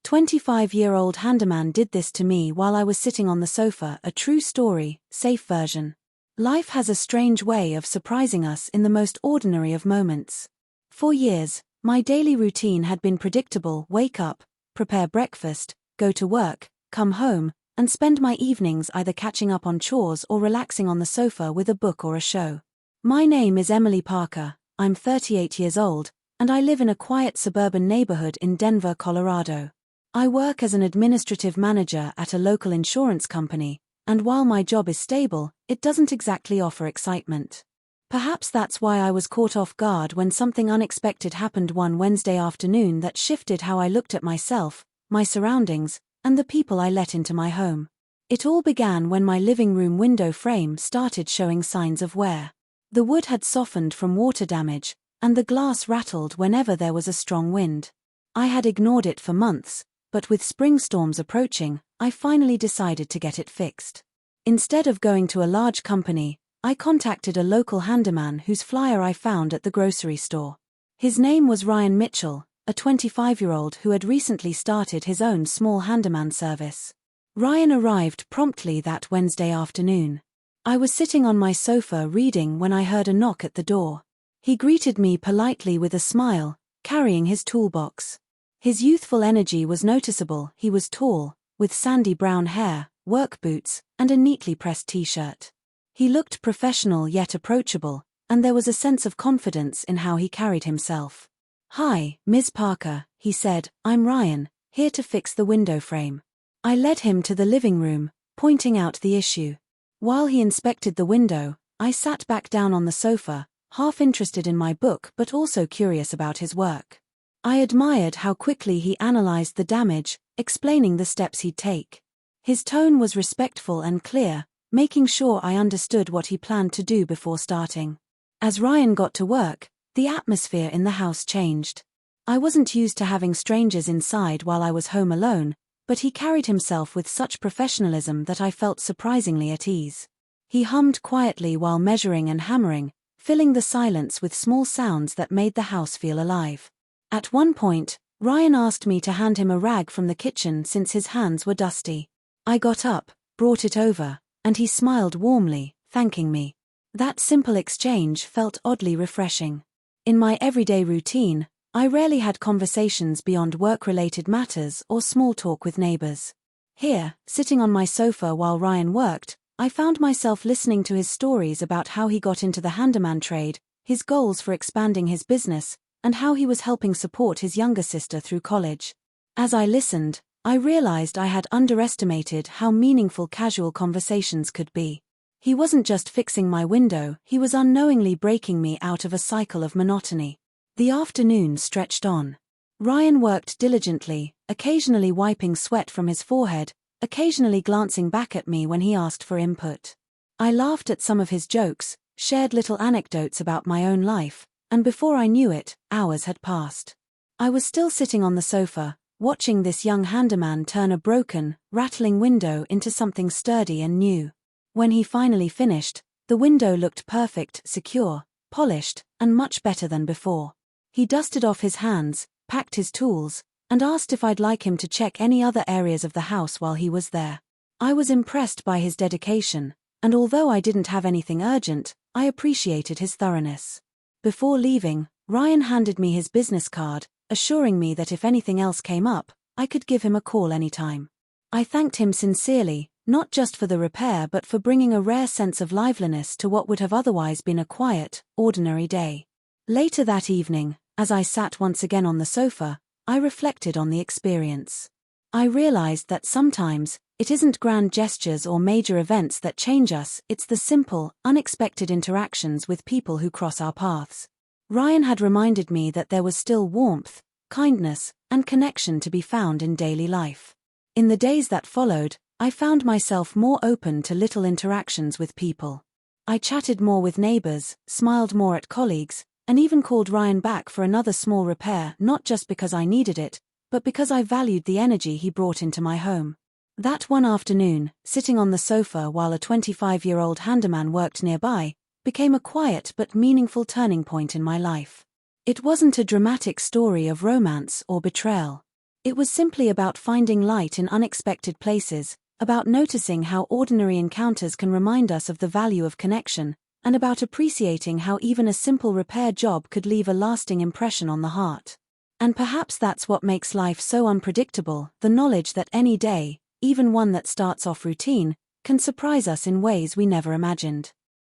25-year-old handyman did this to me while I was sitting on the sofa. A true story, safe version. Life has a strange way of surprising us in the most ordinary of moments. For years, my daily routine had been predictable: wake up, prepare breakfast, go to work, come home, and spend my evenings either catching up on chores or relaxing on the sofa with a book or a show. My name is Emily Parker, I'm 38 years old, and I live in a quiet suburban neighborhood in Denver, Colorado. I work as an administrative manager at a local insurance company, and while my job is stable, it doesn't exactly offer excitement. Perhaps that's why I was caught off guard when something unexpected happened one Wednesday afternoon that shifted how I looked at myself, my surroundings, and the people I let into my home. It all began when my living room window frame started showing signs of wear. The wood had softened from water damage, and the glass rattled whenever there was a strong wind. I had ignored it for months, but with spring storms approaching, I finally decided to get it fixed. Instead of going to a large company, I contacted a local handyman whose flyer I found at the grocery store. His name was Ryan Mitchell, a 25-year-old who had recently started his own small handyman service. Ryan arrived promptly that Wednesday afternoon. I was sitting on my sofa reading when I heard a knock at the door. He greeted me politely with a smile, carrying his toolbox. His youthful energy was noticeable. He was tall, with sandy brown hair, work boots, and a neatly pressed t-shirt. He looked professional yet approachable, and there was a sense of confidence in how he carried himself. "Hi, Ms. Parker," he said, "I'm Ryan, here to fix the window frame." I led him to the living room, pointing out the issue. While he inspected the window, I sat back down on the sofa, half interested in my book but also curious about his work. I admired how quickly he analyzed the damage, explaining the steps he'd take. His tone was respectful and clear, making sure I understood what he planned to do before starting. As Ryan got to work, the atmosphere in the house changed. I wasn't used to having strangers inside while I was home alone, but he carried himself with such professionalism that I felt surprisingly at ease. He hummed quietly while measuring and hammering, filling the silence with small sounds that made the house feel alive. At one point, Ryan asked me to hand him a rag from the kitchen since his hands were dusty. I got up, brought it over, and he smiled warmly, thanking me. That simple exchange felt oddly refreshing. In my everyday routine, I rarely had conversations beyond work-related matters or small talk with neighbors. Here, sitting on my sofa while Ryan worked, I found myself listening to his stories about how he got into the handyman trade, his goals for expanding his business, and how he was helping support his younger sister through college. As I listened, I realized I had underestimated how meaningful casual conversations could be. He wasn't just fixing my window, he was unknowingly breaking me out of a cycle of monotony. The afternoon stretched on. Ryan worked diligently, occasionally wiping sweat from his forehead, occasionally glancing back at me when he asked for input. I laughed at some of his jokes, shared little anecdotes about my own life, and before I knew it, hours had passed. I was still sitting on the sofa, watching this young handyman turn a broken, rattling window into something sturdy and new. When he finally finished, the window looked perfect, secure, polished, and much better than before. He dusted off his hands, packed his tools, and asked if I'd like him to check any other areas of the house while he was there. I was impressed by his dedication, and although I didn't have anything urgent, I appreciated his thoroughness. Before leaving, Ryan handed me his business card, assuring me that if anything else came up, I could give him a call anytime. I thanked him sincerely, not just for the repair but for bringing a rare sense of liveliness to what would have otherwise been a quiet, ordinary day. Later that evening, as I sat once again on the sofa, I reflected on the experience. I realized that sometimes, it isn't grand gestures or major events that change us, it's the simple, unexpected interactions with people who cross our paths. Ryan had reminded me that there was still warmth, kindness, and connection to be found in daily life. In the days that followed, I found myself more open to little interactions with people. I chatted more with neighbors, smiled more at colleagues, and even called Ryan back for another small repair, not just because I needed it, but because I valued the energy he brought into my home. That one afternoon, sitting on the sofa while a 25-year-old handyman worked nearby, became a quiet but meaningful turning point in my life. It wasn't a dramatic story of romance or betrayal. It was simply about finding light in unexpected places, about noticing how ordinary encounters can remind us of the value of connection, and about appreciating how even a simple repair job could leave a lasting impression on the heart. And perhaps that's what makes life so unpredictable, the knowledge that any day, even one that starts off routine, can surprise us in ways we never imagined.